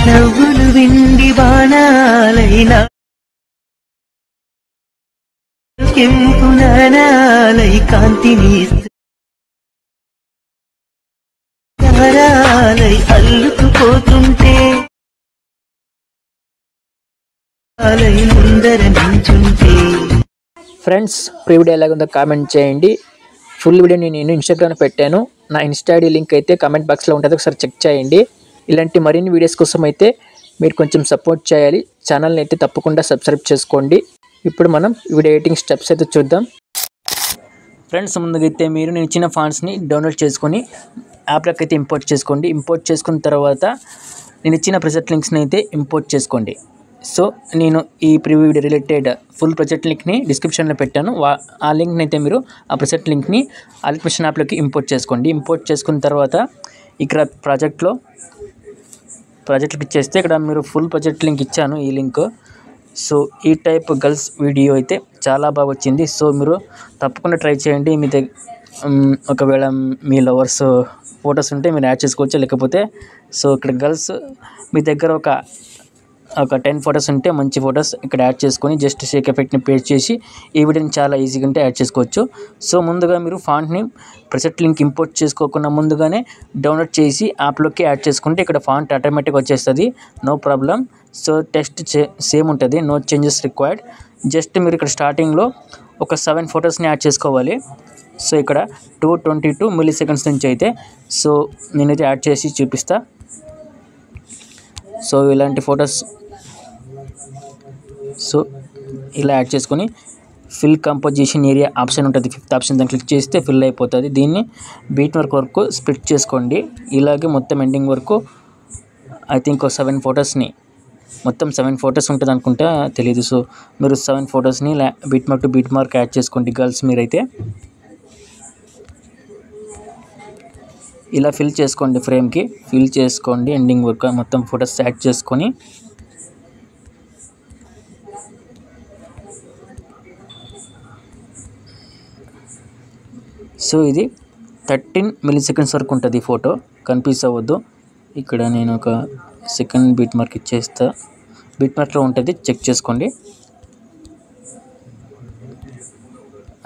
నవ్వులు విండి బాణాలైనా కెంపు నానాలై కాంతిని తారాలై అల్లుకుపోతుంటే అలై ముందర నించుంటే. ఫ్రెండ్స్, ప్రీ వీడియో ఎలాగుందో కామెంట్ చేయండి. ఫుల్ వీడియో నేను ఇన్స్టాగ్రామ్లో పెట్టాను. నా ఇన్స్టా ఐడి లింక్ అయితే కామెంట్ బాక్స్లో ఉంటుంది, ఒకసారి చెక్ చేయండి. ఇలాంటి మరిన్ని వీడియోస్ కోసం అయితే మీరు కొంచెం సపోర్ట్ చేయాలి. ఛానల్ని అయితే తప్పకుండా సబ్స్క్రైబ్ చేసుకోండి. ఇప్పుడు మనం వీడియో ఎడిటింగ్ స్టెప్స్ అయితే చూద్దాం. ఫ్రెండ్స్, ముందుగా అయితే మీరు నేను ఇచ్చిన ఫాంట్స్ని డౌన్లోడ్ చేసుకొని యాప్లోకి అయితే ఇంపోర్ట్ చేసుకోండి. ఇంపోర్ట్ చేసుకున్న తర్వాత నేను ఇచ్చిన ప్రెజెంట్ లింక్స్ని అయితే ఇంపోర్ట్ చేసుకోండి. సో నేను ఈ preview video related full project లింక్ని డిస్క్రిప్షన్లో పెట్టాను. ఆ లింక్ని అయితే మీరు ఆ ప్రాజెక్ట్ లింక్ని అలిక్మిషన్ యాప్లోకి ఇంపోర్ట్ చేసుకోండి. ఇంపోర్ట్ చేసుకున్న తర్వాత ఇక్కడ ప్రాజెక్ట్కి ఇచ్చేస్తే ఇక్కడ మీరు ఫుల్ ప్రాజెక్ట్ లింక్ ఇచ్చాను, ఈ లింక్. సో ఈ టైప్ గర్ల్స్ వీడియో అయితే చాలా బాగా వచ్చింది. సో మీరు తప్పకుండా ట్రై చేయండి. మీ ఒకవేళ మీ లవర్స్ ఫొటోస్ ఉంటే మీరు యాడ్ చేసుకోవచ్చు. లేకపోతే సో ఇక్కడ గర్ల్స్ మీ దగ్గర ఒక 10 ఫొటోస్ ఉంటే మంచి ఫొటోస్ ఇక్కడ యాడ్ చేసుకొని జస్ట్ షేక్ ఎఫెక్ట్ని పేస్ట్ చేసి ఈ వీడియోని చాలా ఈజీగా ఉంటే యాడ్ చేసుకోవచ్చు. సో ముందుగా మీరు ఫాంట్ని ప్రెసెంట్ లింక్ ఇంపోర్ట్ చేసుకోకుండా ముందుగానే డౌన్లోడ్ చేసి యాప్లోకి యాడ్ చేసుకుంటే ఇక్కడ ఫాంట్ ఆటోమేటిక్గా వచ్చేస్తుంది, no problem. So text same ఉంటుంది, నో చేంజెస్ రిక్వైర్డ్. జస్ట్ మీరు ఇక్కడ స్టార్టింగ్లో ఒక 7 ఫొటోస్ని యాడ్ చేసుకోవాలి. సో ఇక్కడ 222 మిల్లీ సెకండ్స్ నుంచి అయితే సో నేనైతే యాడ్ చేసి చూపిస్తా. సో ఇలాంటి ఫొటోస్ సో ఇలా యాడ్ చేసుకొని ఫిల్ కంపోజిషన్ ఏరియా ఆప్షన్ ఉంటుంది, 5th ఆప్షన్, దాన్ని క్లిక్ చేస్తే ఫిల్ అయిపోతుంది. దీన్ని బీట్ మార్క్ వరకు స్ప్లిట్ చేసుకోండి. ఇలాగే మొత్తం ఎండింగ్ వరకు ఐ థింక్ 7 ఫొటోస్ని మొత్తం 7 ఫొటోస్ ఉంటుంది అనుకుంటా, తెలీదు. సో మీరు 7 ఫొటోస్ని beat mark to beat mark add చేసుకోండి గర్ల్స్. మీరైతే ఇలా ఫిల్ చేసుకోండి, ఫ్రేమ్కి ఫిల్ చేసుకోండి ఎండింగ్ వరకు మొత్తం ఫొటోస్ యాడ్ చేసుకొని సో ఇది 13 మిల్లీ సెకండ్స్ వరకు ఉంటుంది ఈ ఫోటో, కన్ఫ్యూజ్ అవ్వద్దు. ఇక్కడ నేను ఒక సెకండ్ బీట్ మార్క్ ఇచ్చేస్తా, బీట్ మార్క్లో ఉంటుంది, చెక్ చేసుకోండి.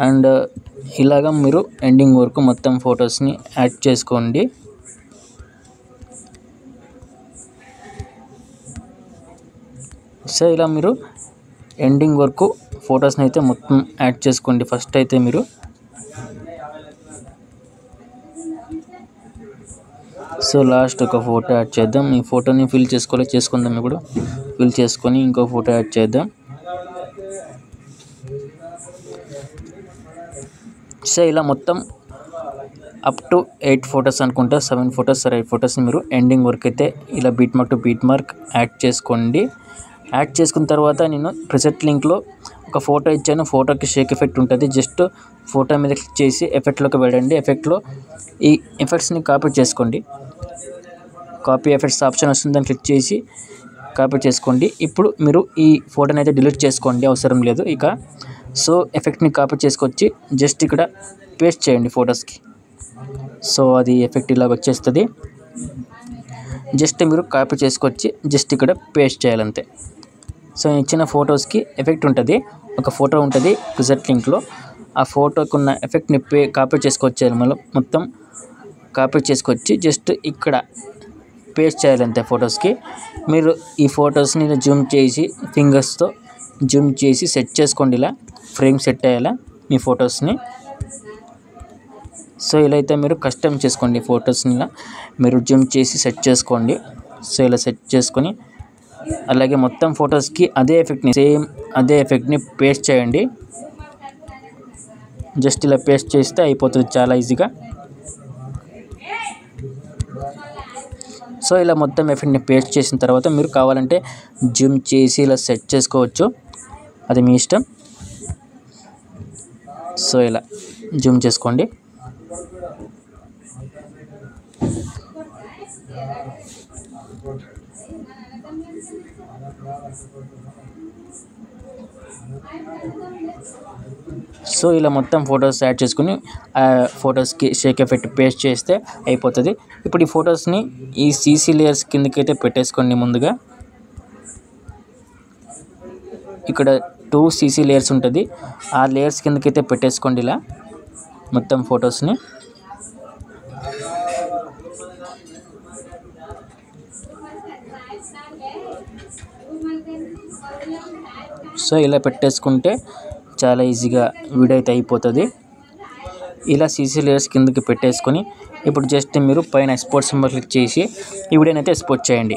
అండ్ ఇలాగా మీరు ఎండింగ్ వరకు మొత్తం ఫొటోస్ని యాడ్ చేసుకోండి. సో ఇలా మీరు ఎండింగ్ వరకు ఫొటోస్ని అయితే మొత్తం యాడ్ చేసుకోండి. ఫస్ట్ అయితే మీరు సో లాస్ట్ ఒక ఫోటో యాడ్ చేద్దాం. ఈ ఫోటోని ఫిల్ చేసుకుందాం. ఇప్పుడు ఫిల్ చేసుకొని ఇంకో ఫోటో యాడ్ చేద్దాం. సో ఇలా మొత్తం అప్ టు 8 ఫొటోస్ అనుకుంటా, 7 ఫొటోస్ 8 ఫొటోస్ని మీరు ఎండింగ్ వరకు అయితే ఇలా beat mark to beat mark add చేసుకోండి. యాడ్ చేసుకున్న తర్వాత నేను ప్రెసెంట్ లింక్లో ఒక ఫోటో ఇచ్చాను, ఫోటోకి షేక్ ఎఫెక్ట్ ఉంటుంది. జస్ట్ ఫోటో మీద క్లిక్ చేసి ఎఫెక్ట్లోకి వెళ్ళండి. ఎఫెక్ట్లో ఈ ఎఫెక్ట్స్ని కాపీ చేసుకోండి. కాపీ ఎఫెక్ట్స్ ఆప్షన్ వస్తుంది, దాన్ని క్లిక్ చేసి కాపీ చేసుకోండి. ఇప్పుడు మీరు ఈ ఫోటోని అయితే డిలీట్ చేసుకోండి, అవసరం లేదు ఇక. సో ఎఫెక్ట్ని కాపీ చేసుకొచ్చి జస్ట్ ఇక్కడ పేస్ట్ చేయండి ఫొటోస్కి. సో అది ఎఫెక్ట్ ఇలాగ వచ్చేస్తుంది. జస్ట్ మీరు కాపీ చేసుకొచ్చి జస్ట్ ఇక్కడ పేస్ట్ చేయాలంతే. సో ఇచ్చిన ఫొటోస్కి ఎఫెక్ట్ ఉంటుంది, ఒక ఫోటో ఉంటుంది ప్రెజెంట్ లింక్లో. ఆ ఫోటోకి ఉన్న ఎఫెక్ట్ని కాపీ చేసుకొచ్చేయాలి. మళ్ళీ మొత్తం కాపీ చేసుకొచ్చి జస్ట్ ఇక్కడ పేస్ట్ చేయాలంతే ఫొటోస్కి. మీరు ఈ ఫొటోస్ని జూమ్ చేసి ఫింగర్స్తో జూమ్ చేసి సెట్ చేసుకోండి, ఇలా ఫ్రేమ్ సెట్ అయ్యేలా మీ ఫొటోస్ని. సో ఇలా అయితే మీరు కస్టమ్ చేసుకోండి ఫొటోస్ని, ఇలా మీరు జూమ్ చేసి సెట్ చేసుకోండి. సో ఇలా సెట్ చేసుకొని అలాగే మొత్తం ఫొటోస్కి సేమ్ అదే ఎఫెక్ట్ని పేస్ట్ చేయండి. జస్ట్ ఇలా పేస్ట్ చేస్తే అయిపోతుంది చాలా ఈజీగా. సో ఇలా మొత్తం ఎఫెక్ట్ని పేస్ట్ చేసిన తర్వాత మీరు కావాలంటే జూమ్ చేసి ఇలా సెట్ చేసుకోవచ్చు, అది మీ ఇష్టం. సో ఇలా జూమ్ చేసుకోండి. సో ఇలా మొత్తం ఫొటోస్ యాడ్ చేసుకుని ఆ ఫొటోస్కి షేక్ ఎఫెక్ట్ పేస్ట్ చేస్తే అయిపోతుంది. ఇప్పుడు ఈ ఫొటోస్ని ఈ సీసీ లేయర్స్ కిందకి అయితే పెట్టేసుకోండి. ముందుగా ఇక్కడ 2 సీసీ లేయర్స్ ఉంటుంది, ఆ లేయర్స్ కిందకి అయితే పెట్టేసుకోండి ఇలా మొత్తం ఫొటోస్ని. సో ఇలా పెట్టేసుకుంటే చాలా ఈజీగా వీడియో అయితే అయిపోతుంది. ఇలా సీసీ లేయర్స్ కిందకి పెట్టేసుకొని ఇప్పుడు జస్ట్ మీరు పైన ఎక్స్పోర్ట్ సింబల్ క్లిక్ చేసి ఈ వీడియోని అయితే ఎక్స్పోర్ట్ చేయండి.